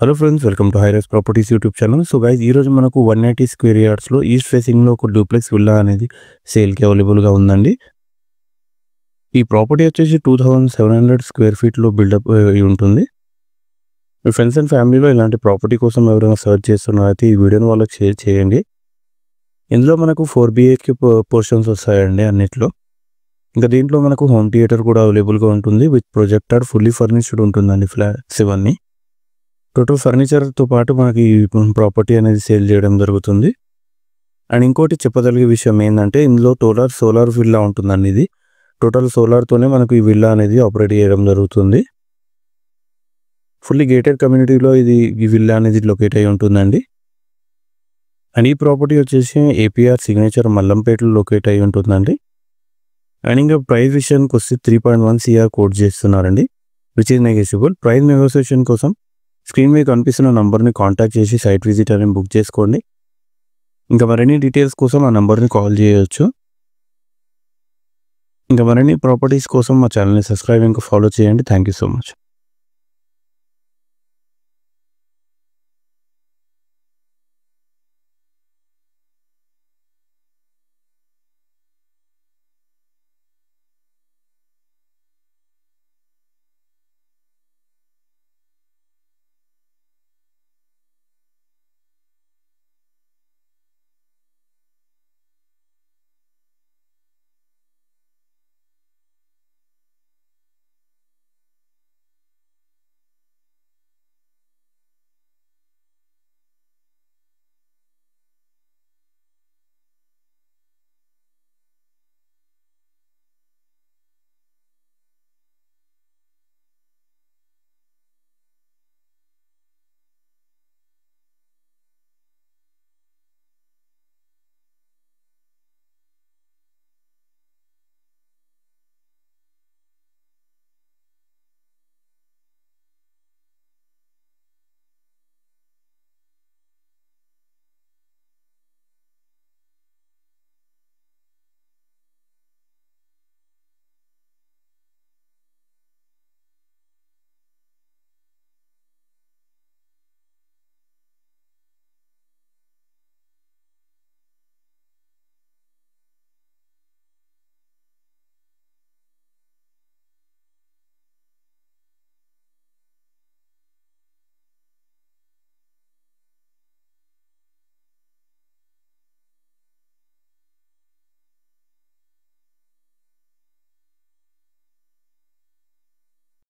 Hello friends, welcome to highrise properties YouTube channel. So guys, ఈరోజు మనకు 180 square యార్డ్స్లో east ఫేసింగ్లో ఒక డూప్లెక్స్ విల్లా అనేది సేల్కి అవైలబుల్గా ఉందండి. ఈ ప్రాపర్టీ వచ్చేసి 2700 స్క్వేర్ ఫీట్లో బిల్డప్ అయి ఉంటుంది. మీ ఫ్రెండ్స్ అండ్ ఫ్యామిలీలో ఇలాంటి ప్రాపర్టీ కోసం ఎవరైనా సర్చ్ చేస్తున్నారైతే ఈ వీడియోని వాళ్ళకి షేర్ చేయండి. ఇందులో మనకు 4 BHK పోర్షన్స్ వస్తాయండి అన్నిట్లో. ఇంకా దీంట్లో మనకు హోమ్ థియేటర్ కూడా అవైలబుల్గా ఉంటుంది. విత్ ప్రొజెక్టర్, ఫుల్లీ ఫర్నిష్డ్ ఉంటుందండి ఫ్లాట్స్ ఇవన్నీ. టోటల్ ఫర్నిచర్తో పాటు మనకి ప్రాపర్టీ అనేది సేల్ చేయడం జరుగుతుంది. అండ్ ఇంకోటి చెప్పదలిగే విషయం ఏంటంటే, ఇందులో సోలార్ విల్లా ఉంటుందండి. ఇది టోటల్ సోలార్తోనే మనకు ఈ విల్లా అనేది ఆపరేట్ చేయడం జరుగుతుంది. ఫుల్లీ గేటెడ్ కమ్యూనిటీలో ఈ విల్లా అనేది లొకేట్ అయి ఉంటుందండి. అండ్ ఈ ప్రాపర్టీ వచ్చేసి APR సిగ్నేచర్ మల్లంపేటలో లొకేట్ అయి ఉంటుందండి. అండ్ ఇంకా ప్రైస్ విషయానికి వస్తే 3.1 CR కోట్ చేస్తున్నారండి, which is negotiable. Price negotiation కోసం స్క్రీన్ మీద కనిపిస్తున్న నంబర్ని కాంటాక్ట్ చేసి సైట్ విజిట్ అని బుక్ చేసుకోండి. ఇంకా మరిన్ని డీటెయిల్స్ కోసం ఆ నంబర్ని కాల్ చేయవచ్చు. ఇంకా మరిన్ని ప్రాపర్టీస్ కోసం మా ఛానల్ని సబ్స్క్రైబ్ ఇంకా ఫాలో చేయండి. Thank you so much.